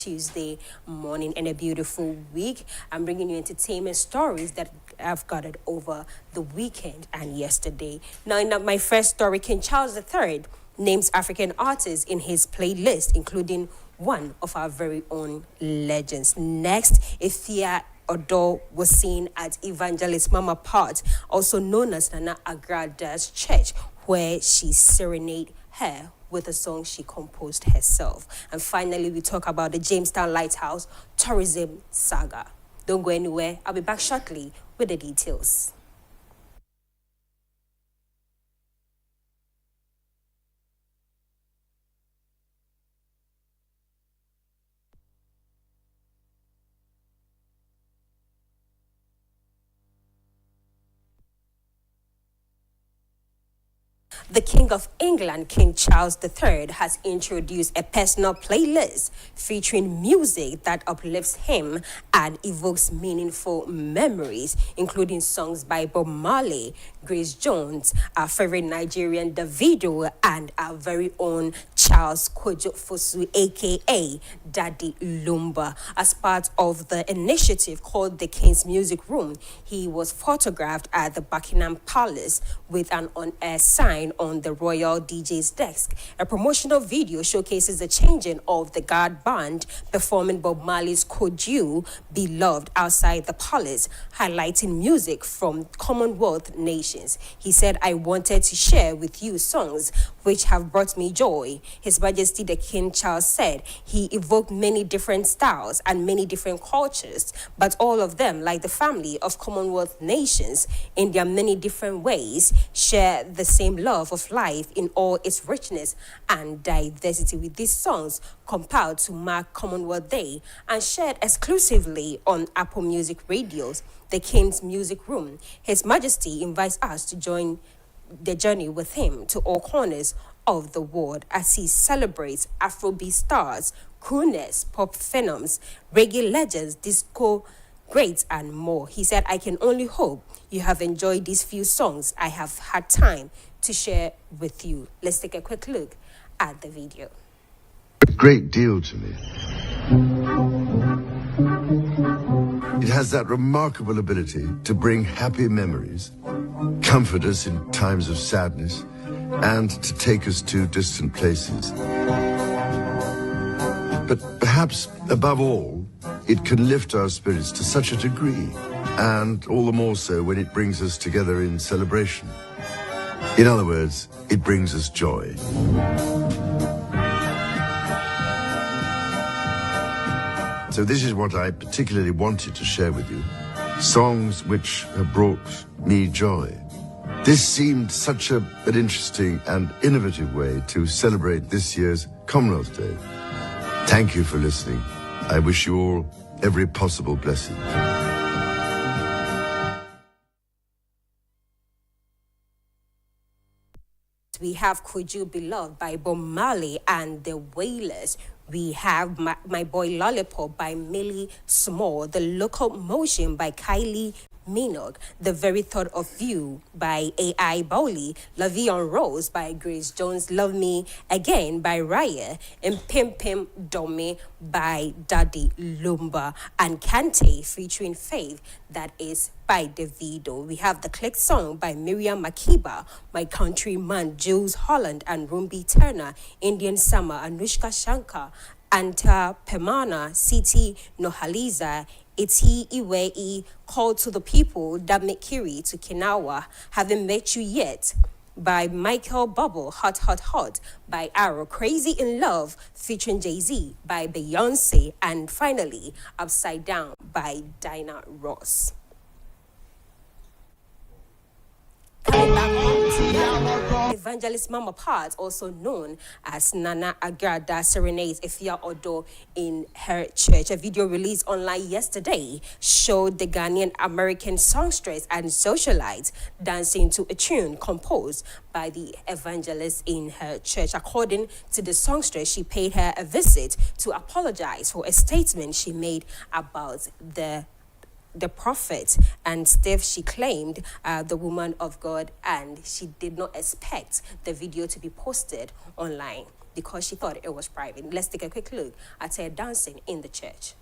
Tuesday morning and a beautiful week. I'm bringing you entertainment stories that I've gathered over the weekend and yesterday. Now, in my first story, King Charles III names African artists in his playlist, including one of our very own legends. Next, akufo-addo was seen at Evangelist Mama Part, also known as Nana Agrada's church, where she serenaded her with a song she composed herself. And finally, we talk about the Jamestown Lighthouse tourism saga. Don't go anywhere. I'll be back shortly with the details. The King of England, King Charles III, has introduced a personal playlist featuring music that uplifts him and evokes meaningful memories, including songs by Bob Marley, Grace Jones, our favorite Nigerian Davido, and our very own Charles Kojo Fosu, aka Daddy Lumba. As part of the initiative called the King's Music Room, he was photographed at the Buckingham Palace with an on-air sign on the royal DJ's desk. A promotional video showcases the changing of the guard band performing Bob Marley's Could You Be Loved outside the palace, highlighting music from Commonwealth nations. He said, "I wanted to share with you songs which have brought me joy." His Majesty the King Charles said he evoked many different styles and many different cultures, but all of them, like the family of Commonwealth nations, in their many different ways, share the same love of life in all its richness and diversity. With these songs compiled to mark Commonwealth Day and shared exclusively on Apple Music radios, the King's Music Room, His Majesty invites us to join the journey with him to all corners of the world as he celebrates Afrobeat stars, crooners, pop phenoms, reggae legends, disco greats, and more. He said, "I can only hope you have enjoyed these few songs I have had time to share with you." Let's take a quick look at the video. A great deal to me. It has that remarkable ability to bring happy memories, comfort us in times of sadness, and to take us to distant places. But perhaps above all, it can lift our spirits to such a degree, and all the more so when it brings us together in celebration. In other words, it brings us joy. So this is what I particularly wanted to share with you. Songs which have brought me joy. This seemed such an interesting and innovative way to celebrate this year's Commonwealth Day. Thank you for listening. I wish you all every possible blessing. We have Could You Be Loved by Bob Marley and the Wailers. We have My Boy Lollipop by Millie Small, The Locomotion by Kylie Minogue, The Very Thought of You by A.I. Bowley, La Vie en Rose by Grace Jones, Love Me Again by Raya, and Pim Pim Dome by Daddy Lumba, and Kante featuring Faith, that is by Davido. We have the Click Song by Miriam Makeba, My Countryman, Jules Holland and Rumbi Turner, Indian Summer, Anushka Shankar, Anta Pemana, Siti Nohaliza, Iti Iwei, Call to the People, Damekiri to Kinawa, Haven't Met You Yet by Michael Bubble, Hot Hot Hot by Arrow, Crazy in Love featuring Jay-Z by Beyonce, and finally Upside Down by Dinah Ross. Coming back home to Ghana, Evangelist Mama Part, also known as Nana Agrada, serenades akufo-addo in her church. A video released online yesterday showed the Ghanaian American songstress and socialite dancing to a tune composed by the evangelist in her church. According to the songstress, she paid her a visit to apologize for a statement she made about the prophet and Steph. She claimed the woman of God, and she did not expect the video to be posted online. because she thought it was private. Let's take a quick look at her dancing in the church.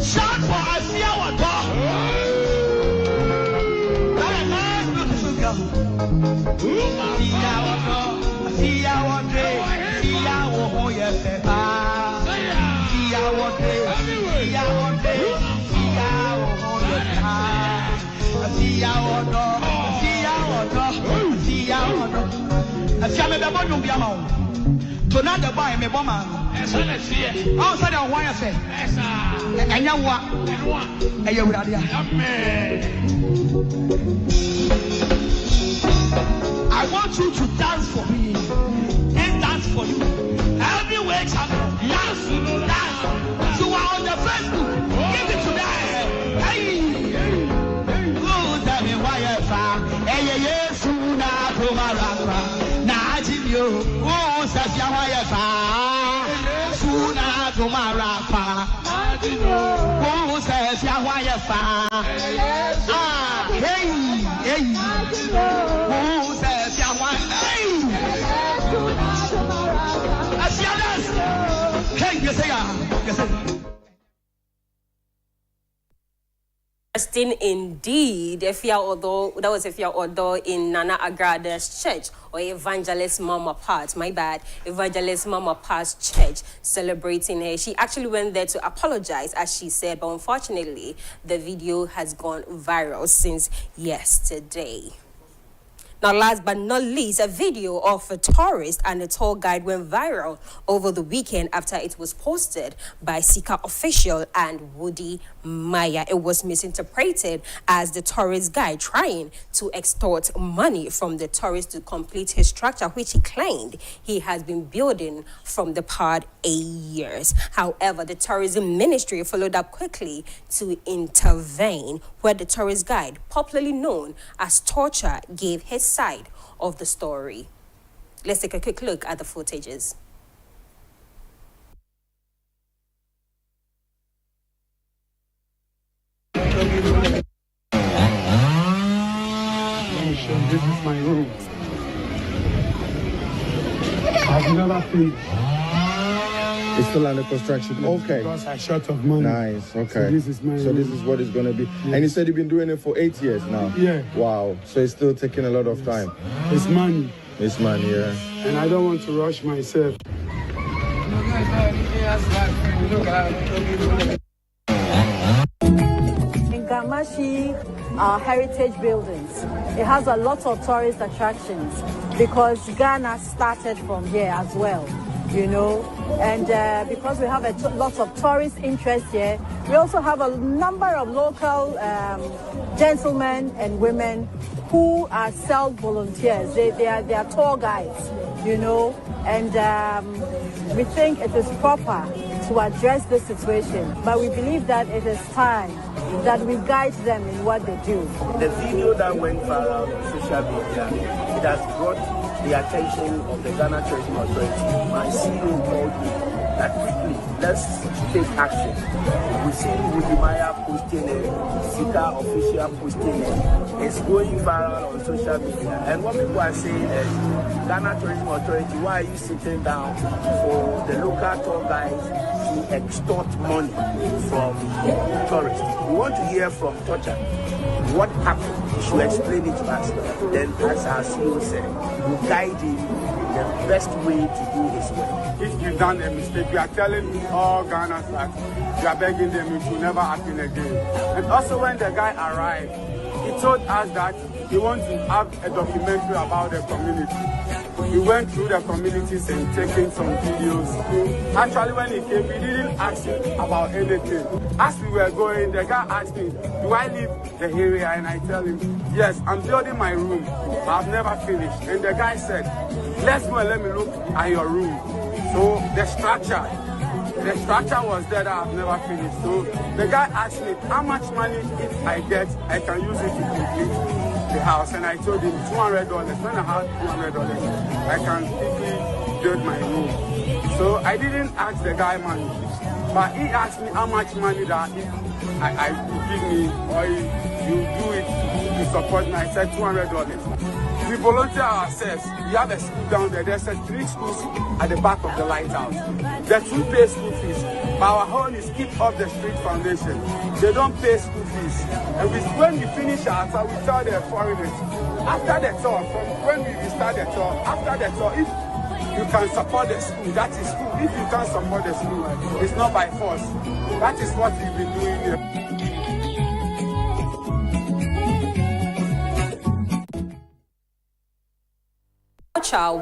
Shout for tonight the boy me bomber. Oh, so the wire say. And you what? And you would I want you to dance for me. And dance for you. Every week, dance. So on the Facebook, give it to them. Hey, go tell me why you far. Hey, yes, soon after my na Jimmy, oh, says Yahweh, soon after my rapper. Oh, says Yahweh, ah, hey, oh, says Yahweh, hey, you say, Interesting indeed. Efia-Addo, that was Efia-Addo in Nana Agrada's church, or Evangelist Mama Pat, my bad, Evangelist Mama Pat's church, celebrating her. She actually went there to apologize, as she said, but unfortunately, the video has gone viral since yesterday. Now, last but not least, a video of a tourist and a tour guide went viral over the weekend after it was posted by Sika official and Woody Maya. It was misinterpreted as the tourist guide trying to extort money from the tourist to complete his structure, which he claimed he has been building from the past 8 years. However, the tourism ministry followed up quickly to intervene, where the tourist guide, popularly known as Torture, gave his side of the story. Let's take a quick look at the footages. This is my room. I've never finished. It's still under construction. Okay. Because I short of money. Nice. Okay. So this is my So this is what it's going to be. Yeah. And you said you've been doing it for 8 years now. Yeah. Wow. So it's still taking a lot of time. It's money. It's money, yeah. And I don't want to rush myself. In Gamashi, our heritage buildings, it has a lot of tourist attractions because Ghana started from here as well, you know, and because we have a lot of tourist interest here, we also have a number of local gentlemen and women who are self-volunteers. They are tour guides, you know, and we think it is proper to address this situation, but we believe that it is time that we guide them in what they do. The video that went viral on social media, it has brought the attention of the Ghana Tourism Authority. My CEO told me that quickly, let's take action. We see Woody Maya posting it, Sika official posting it. It's going viral on social media. And what people are saying is, Ghana Tourism Authority, why are you sitting down for the local tour guides to extort money from tourists? We want to hear from Torture. What happened? He should explain it to us. Then, as our CEO said, we'll guide him the best way to do his work. If you've done a mistake, we are telling all Ghanaians that we are begging them it will never happen again. And also when the guy arrived, he told us that he wants to have a documentary about the community. We went through the communities and taking some videos. Actually, when he came, we didn't ask him about anything. As we were going, the guy asked me, do I leave the area? And I tell him, yes, I'm building my room, but I've never finished. And the guy said, let's go and let me look at your room. So the structure was there that I've never finished. So the guy asked me, how much money if I get, I can use it to complete the house. And I told him $200. When I have $200, I can quickly build my room. So I didn't ask the guy money, but he asked me how much money that I could give me or you do it to support me. I said $200. We volunteer ourselves. We have a school down there. There's 3 schools at the back of the lighthouse. The 2 pay school fees. But our home is Keep Up the Street Foundation. They don't pay school fees. And when we finish our tour, we tell the foreigners, after the tour, from when we start the tour, after the tour, if you can support the school, that is cool. If you can't support the school, it's not by force. That is what we've been doing here.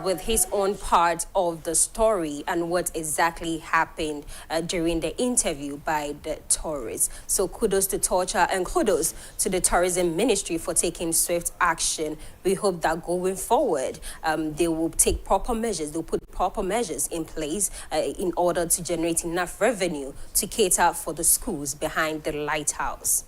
With his own part of the story and what exactly happened during the interview by the tourists. So kudos to Torture and kudos to the tourism ministry for taking swift action. We hope that going forward, they will take proper measures. They'll put proper measures in place in order to generate enough revenue to cater for the schools behind the lighthouse.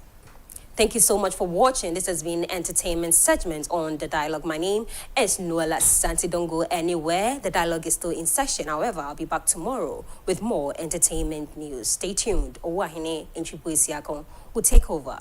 Thank you so much for watching. This has been entertainment segment on The Dialogue. My name is Noella Santi. Don't go anywhere. The Dialogue is still in session. However, I'll be back tomorrow with more entertainment news. Stay tuned. Owahine Inchibuisiakon will take over.